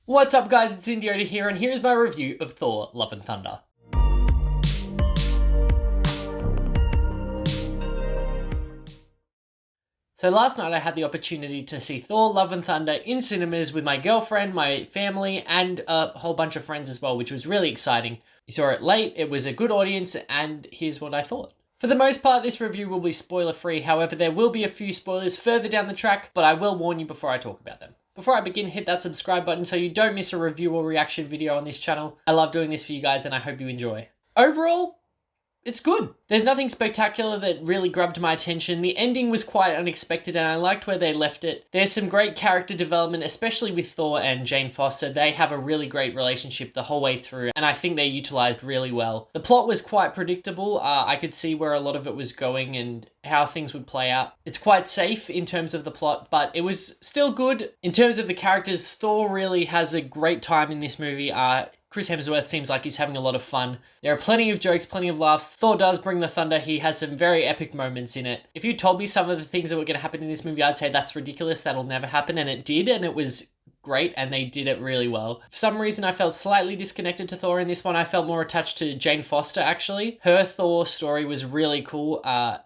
What's up guys, it's Indio here, and here's my review of Thor: Love and Thunder. So last night I had the opportunity to see Thor: Love and Thunder in cinemas with my girlfriend, my family, and a whole bunch of friends as well, which was really exciting. We saw it late, it was a good audience, and here's what I thought. For the most part, this review will be spoiler free, however there will be a few spoilers further down the track, but I will warn you before I talk about them. Before I begin, hit that subscribe button so you don't miss a review or reaction video on this channel. I love doing this for you guys and I hope you enjoy. Overall, it's good. There's nothing spectacular that really grabbed my attention. The ending was quite unexpected and I liked where they left it. There's some great character development, especially with Thor and Jane Foster. They have a really great relationship the whole way through and I think they're utilized really well. The plot was quite predictable. I could see where a lot of it was going and how things would play out. It's quite safe in terms of the plot, but it was still good. In terms of the characters, Thor really has a great time in this movie. Chris Hemsworth seems like he's having a lot of fun. There are plenty of jokes, plenty of laughs. Thor does bring the thunder. He has some very epic moments in it. If you told me some of the things that were going to happen in this movie, I'd say that's ridiculous. That'll never happen. And it did, and it was great, and they did it really well. For some reason, I felt slightly disconnected to Thor in this one. I felt more attached to Jane Foster, actually. Her Thor story was really cool,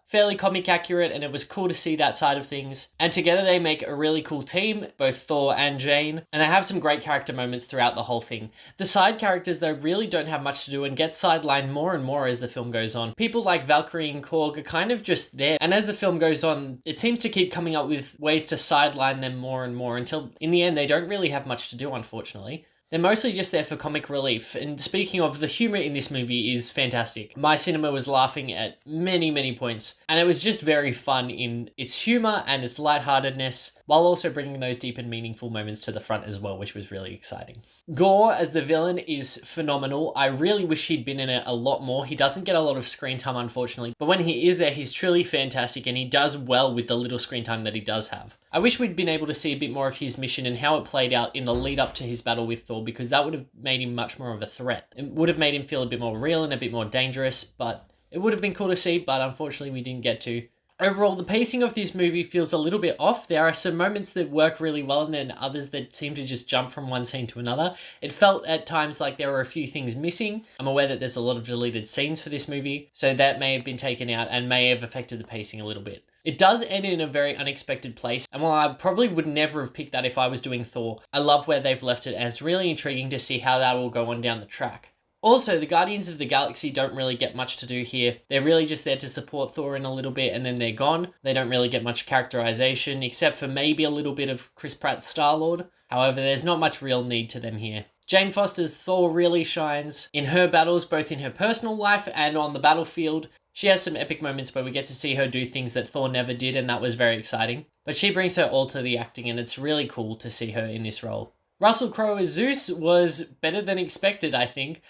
fairly comic accurate, and it was cool to see that side of things. And together they make a really cool team, both Thor and Jane, and they have some great character moments throughout the whole thing. The side characters, though, really don't have much to do and get sidelined more and more as the film goes on. People like Valkyrie and Korg are kind of just there, and as the film goes on, it seems to keep coming up with ways to sideline them more and more until, in the end, they don't really have much to do, unfortunately. They're mostly just there for comic relief, and speaking of, the humor in this movie is fantastic. My cinema was laughing at many points, and it was just very fun in its humor and its lightheartedness, while also bringing those deep and meaningful moments to the front as well, which was really exciting. Gorr as the villain is phenomenal. I really wish he'd been in it a lot more. He doesn't get a lot of screen time, unfortunately, but when he is there, he's truly fantastic, and he does well with the little screen time that he does have. I wish we'd been able to see a bit more of his mission and how it played out in the lead up to his battle with Thor, because that would have made him much more of a threat. It would have made him feel a bit more real and a bit more dangerous, but it would have been cool to see, but unfortunately we didn't get to. Overall, the pacing of this movie feels a little bit off. There are some moments that work really well and then others that seem to just jump from one scene to another. It felt at times like there were a few things missing. I'm aware that there's a lot of deleted scenes for this movie, so that may have been taken out and may have affected the pacing a little bit. It does end in a very unexpected place, and while I probably would never have picked that if I was doing Thor, I love where they've left it, and it's really intriguing to see how that will go on down the track. Also, the Guardians of the Galaxy don't really get much to do here. They're really just there to support Thor in a little bit and then they're gone. They don't really get much characterization, except for maybe a little bit of Chris Pratt's Star-Lord. However, there's not much real need to them here. Jane Foster's Thor really shines in her battles, both in her personal life and on the battlefield. She has some epic moments where we get to see her do things that Thor never did, and that was very exciting. But she brings her all to the acting, and it's really cool to see her in this role. Russell Crowe as Zeus was better than expected, I think.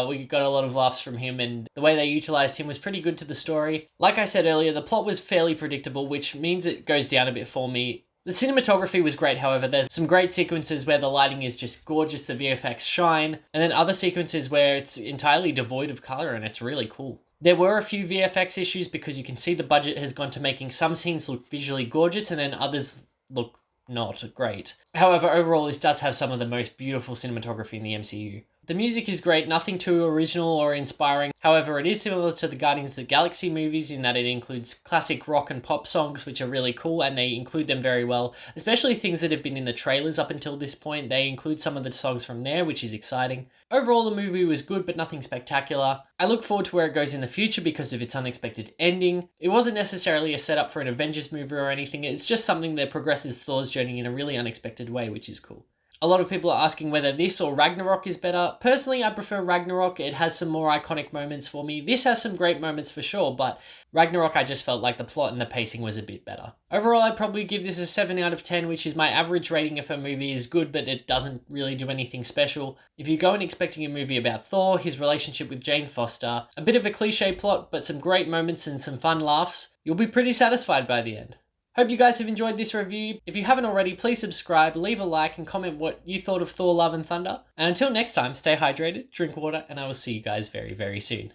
We got a lot of laughs from him, and the way they utilized him was pretty good to the story. Like I said earlier, the plot was fairly predictable, which means it goes down a bit for me. The cinematography was great, however. There's some great sequences where the lighting is just gorgeous, the VFX shine, and then other sequences where it's entirely devoid of color, and it's really cool. There were a few VFX issues because you can see the budget has gone to making some scenes look visually gorgeous and then others look not great. However, overall, this does have some of the most beautiful cinematography in the MCU. The music is great, nothing too original or inspiring. However, it is similar to the Guardians of the Galaxy movies in that it includes classic rock and pop songs, which are really cool, and they include them very well, especially things that have been in the trailers up until this point. They include some of the songs from there, which is exciting. Overall, the movie was good, but nothing spectacular. I look forward to where it goes in the future because of its unexpected ending. It wasn't necessarily a setup for an Avengers movie or anything, it's just something that progresses Thor's journey in a really unexpected way, which is cool. A lot of people are asking whether this or Ragnarok is better. Personally, I prefer Ragnarok. It has some more iconic moments for me. This has some great moments for sure, but Ragnarok, I just felt like the plot and the pacing was a bit better. Overall, I'd probably give this a 7 out of 10, which is my average rating if a movie is good, but it doesn't really do anything special. If you go in expecting a movie about Thor, his relationship with Jane Foster, a bit of a cliche plot, but some great moments and some fun laughs, you'll be pretty satisfied by the end. Hope you guys have enjoyed this review. If you haven't already, please subscribe, leave a like, and comment what you thought of Thor: Love and Thunder. And until next time, stay hydrated, drink water, and I will see you guys very, very soon.